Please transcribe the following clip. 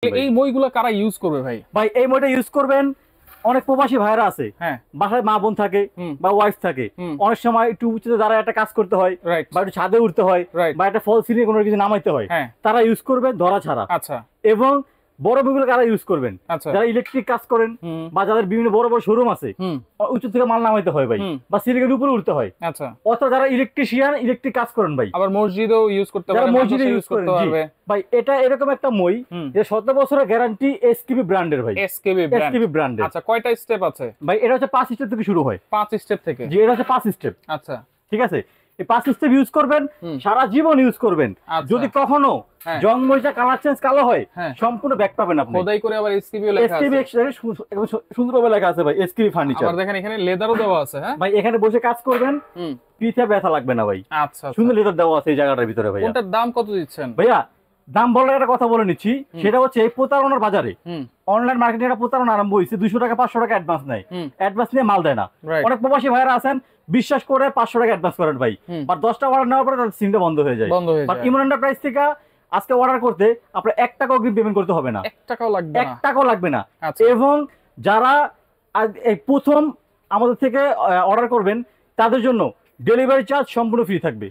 এই মইগুলো কারা ইউজ করবে ভাই? ভাই এই মইটা ইউজ করবেন অনেক প্রবাসী ভাইরা আছে, হ্যাঁ, বাসায় মা বোন থাকে বা ওয়াইফ থাকে, অনেক সময় একটু উঁচুতে দাঁড়ায় একটা কাজ করতে হয় বা একটু ছাদে উঠতে হয় বা একটা ফল সিলিং কোনো কিছু নামাইতে হয়, তারা ইউজ করবে ধরা ছাড়া। আচ্ছা, এবং বড় বড়গুলো কারা ইউজ করবেন? যারা ইলেকট্রিক কাজ করেন বা যাদের বিভিন্ন বড় বড় শোরুম আছে, উঁচু থেকে মাল নামাইতে হয় ভাই, বা সিলিংয়ের উপরে উঠতে হয়। আচ্ছা, অথবা যারা ইলেকট্রিশিয়ান, ইলেকট্রিক কাজ করেন ভাই, আবার মসজিদেও ইউজ করতে পারবে, মসজিদে ইউজ করতে পারবে ভাই। এটা এরকম একটা মই যে 17 বছরের গ্যারান্টি, এসকেবি ব্র্যান্ডের ভাই, এসকেবি ব্র্যান্ডের। আচ্ছা, কয়টা স্টেপ আছে ভাই? এটা হচ্ছে 5 স্টেপ থেকে শুরু হয়। 5 স্টেপ থেকে? জি, এটা হচ্ছে 5 স্টেপ। আচ্ছা, ঠিক আছে, এই 5 স্টেপ ইউজ করবেন, সারা জীবন ইউজ করবেন। যদি কখনো জং মরিচা কালার চেঞ্জ কালো হয়, সম্পূর্ণ ব্যাক পাবেন আপনি। খোদাই করে আবার এসকেবি লেখা আছে, এসকেবি সুন্দরভাবে লেখা আছে ভাই, এসকেবি ফার্নিচার। আবার দেখেন এখানে লেদারও দেওয়া আছে। হ্যাঁ ভাই, এখানে বসে কাজ করবেন, পিঠে ব্যথা লাগবে না ভাই। আচ্ছা, সুন্দর লেদার দেওয়া আছে এই জায়গাটার ভিতরে ভাই। কোনটার দাম কত দিচ্ছেন ভাইয়া? দাম বলার একটা কথা বলে নিচ্ছি, সেটা হচ্ছে এই প্রতারণার বাজারে অনলাইন মার্কেটিং একটা প্রতারণা আরম্ভ হয়েছে। 200 টাকা 500 টাকা অ্যাডভান্স নেয়, অ্যাডভান্স নিয়ে মাল দেয় না। অনেক প্রবাসী ভাইরা আছেন, বিশ্বাস করে 500 টাকা অ্যাডভান্স করেন ভাই, বা 10টা অর্ডার নেওয়ার পরে তাদের সিমটা বন্ধ হয়ে যায়। বাট ইমন এন্টারপ্রাইজ থেকে আজকে অর্ডার করতে আপনার 1 টাকা অগ্রিম পেমেন্ট করতে হবে না, 1 টাকাও লাগবে না, 1 টাকাও লাগবে না। এবং যারা এই প্রথম আমাদের থেকে অর্ডার করবেন, তাদের জন্য ডেলিভারি চার্জ সম্পূর্ণ ফ্রি থাকবে।